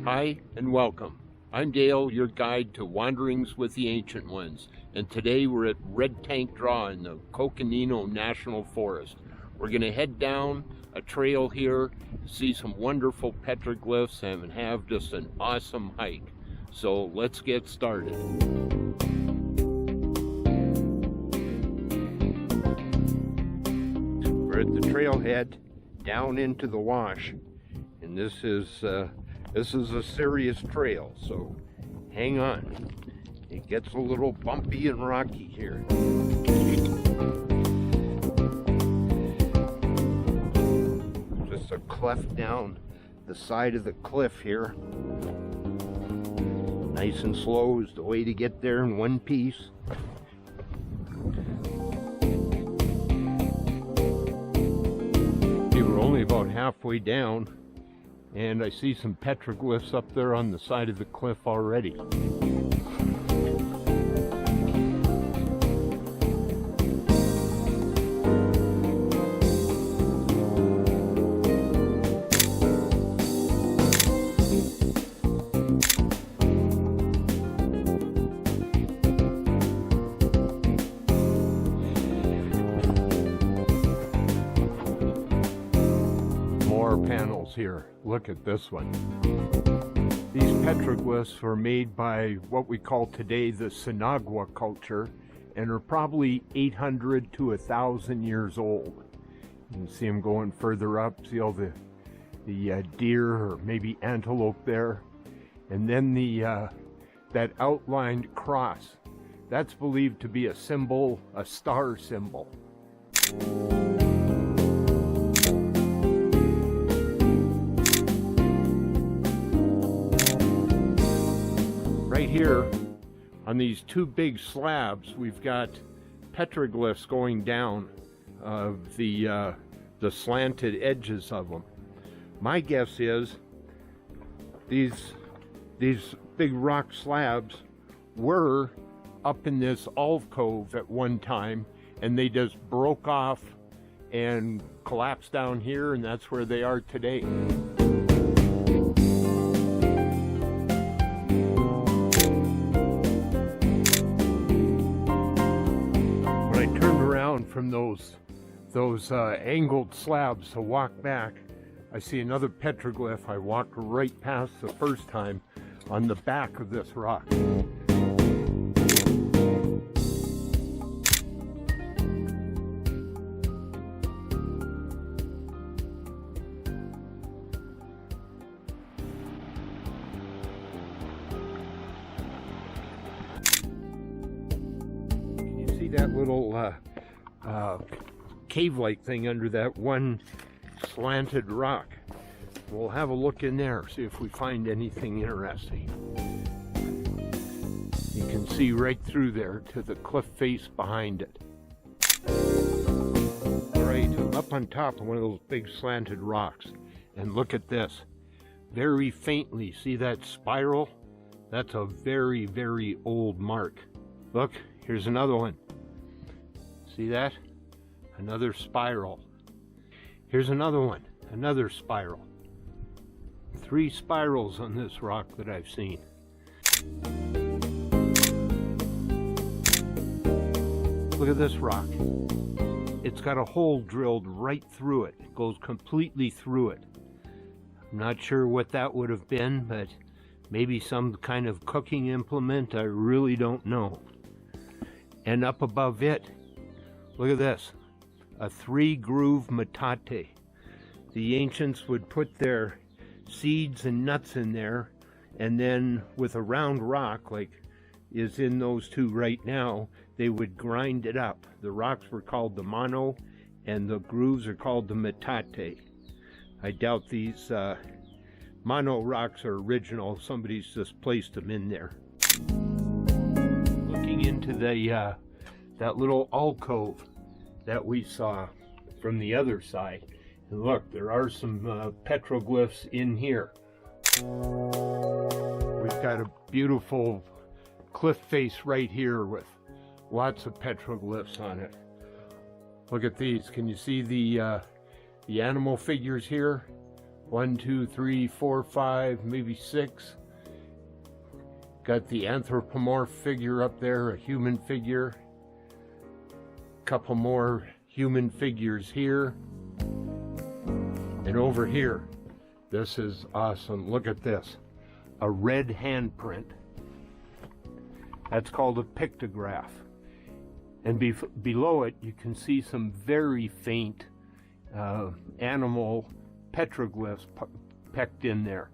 Hi and welcome. I'm Dale, your guide to Wanderings with the Ancient Ones, and today we're at Red Tank Draw in the Coconino National Forest. We're going to head down a trail here, see some wonderful petroglyphs, and have just an awesome hike. So let's get started. We're at the trailhead down into the wash, and this is a serious trail, so hang on. It gets a little bumpy and rocky here. Just a cleft down the side of the cliff here. Nice and slow is the way to get there in one piece. We were only about halfway down, and I see some petroglyphs up there on the side of the cliff already. Panels here. Look at this one. These petroglyphs were made by what we call today the Sinagua Culture and are probably 800 to 1,000 years old. You can see them going further up. See all the deer or maybe antelope there, and then that outlined cross. That's believed to be a symbol, a star symbol. Right here on these two big slabs, we've got petroglyphs going down of the slanted edges of them. My guess is these big rock slabs were up in this alcove at one time, and they just broke off and collapsed down here, and that's where they are today. From those angled slabs to walk back, I see another petroglyph I walked right past the first time on the back of this rock. Can you see that little cave-like thing under that one slanted rock? We'll have a look in there, see if we find anything interesting. You can see right through there to the cliff face behind it. Alright, I'm up on top of one of those big slanted rocks, and look at this. Very faintly, see that spiral? That's a very, very old mark. Look, here's another one. See that? Another spiral. Here's another one, another spiral. 3 spirals on this rock that I've seen. Look at this rock. It's got a hole drilled right through it. It goes completely through it. I'm not sure what that would have been, but maybe some kind of cooking implement. I really don't know. And up above it, look at this, a 3-groove metate. The ancients would put their seeds and nuts in there, and then with a round rock, like is in those two right now, they would grind it up. The rocks were called the mono, and the grooves are called the metate. I doubt these mono rocks are original. Somebody's just placed them in there. Looking into that little alcove that we saw from the other side. And look, there are some petroglyphs in here. We've got a beautiful cliff face right here with lots of petroglyphs on it. Look at these. Can you see the animal figures here? 1, 2, 3, 4, 5, maybe 6. Got the anthropomorph figure up there, a human figure. Couple more human figures here. And over here, this is awesome. Look at this, a red handprint. That's called a pictograph. And below it, you can see some very faint animal petroglyphs pecked in there.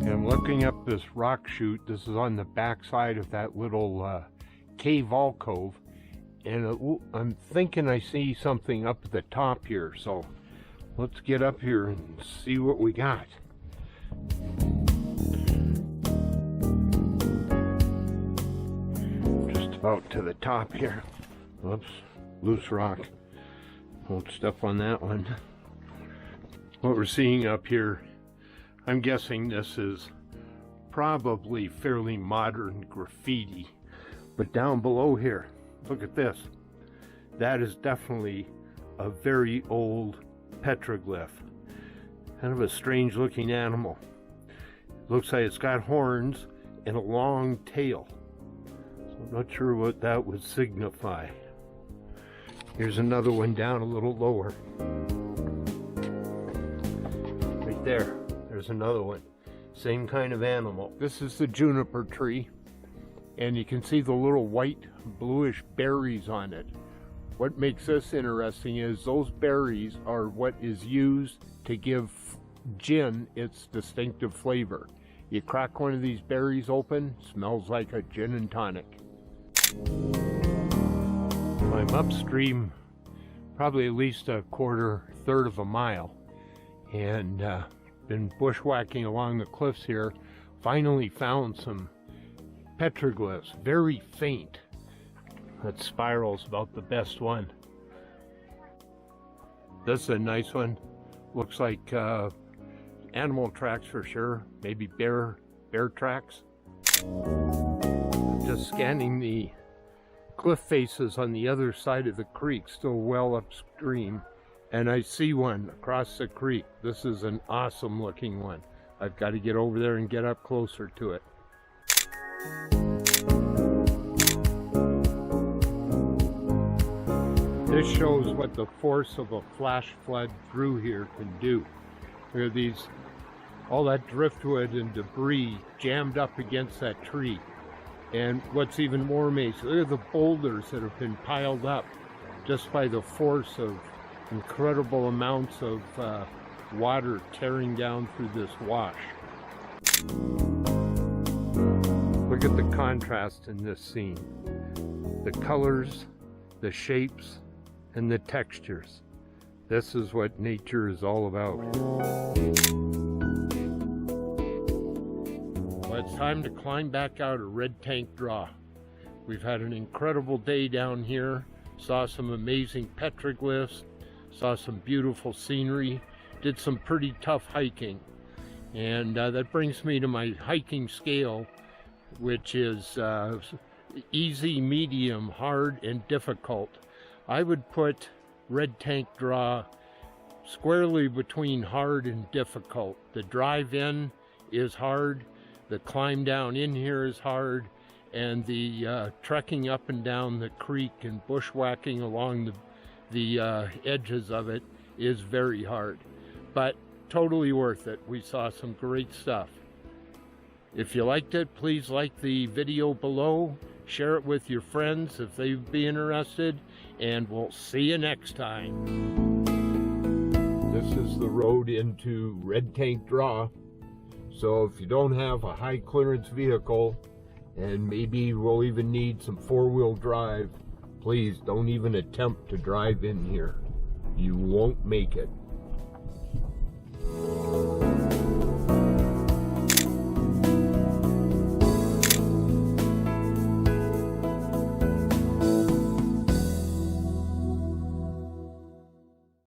And I'm looking up this rock chute. This is on the back side of that little cave alcove. And I'm thinking I see something up at the top here. So let's get up here and see what we got. Just about to the top here. Whoops, loose rock. Won't step on that one. What we're seeing up here, I'm guessing this is probably fairly modern graffiti. But down below here, look at this. That is definitely a very old petroglyph. Kind of a strange looking animal. Looks like it's got horns and a long tail. So I'm not sure what that would signify. Here's another one down a little lower. Right there. There's another one. Same kind of animal. This is the juniper tree. And you can see the little white bluish berries on it. What makes this interesting is those berries are what is used to give gin its distinctive flavor. You crack one of these berries open, smells like a gin and tonic. I'm upstream probably at least a third of a mile, and been bushwhacking along the cliffs here. Finally found some petroglyphs, very faint. That spiral's about the best one. This is a nice one. Looks like animal tracks for sure, maybe bear tracks. Just scanning the cliff faces on the other side of the creek, still well upstream, and I see one across the creek. This is an awesome looking one. I've got to get over there and get up closer to it. This shows what the force of a flash flood through here can do. There are these, all that driftwood and debris jammed up against that tree. And what's even more amazing, look at the boulders that have been piled up just by the force of incredible amounts of water tearing down through this wash. Look at the contrast in this scene. The colors, the shapes, and the textures. This is what nature is all about. Well, it's time to climb back out of Red Tank Draw. We've had an incredible day down here. Saw some amazing petroglyphs, saw some beautiful scenery, did some pretty tough hiking. And that brings me to my hiking scale, which is easy, medium, hard, and difficult. I would put Red Tank Draw squarely between hard and difficult. The drive in is hard, the climb down in here is hard, and the trekking up and down the creek and bushwhacking along the edges of it is very hard. But totally worth it. We saw some great stuff. If you liked it, please like the video below. Share it with your friends if they'd be interested, and we'll see you next time. This is the road into Red Tank Draw. So if you don't have a high clearance vehicle, and maybe we'll even need some four-wheel drive, please don't even attempt to drive in here. You won't make it.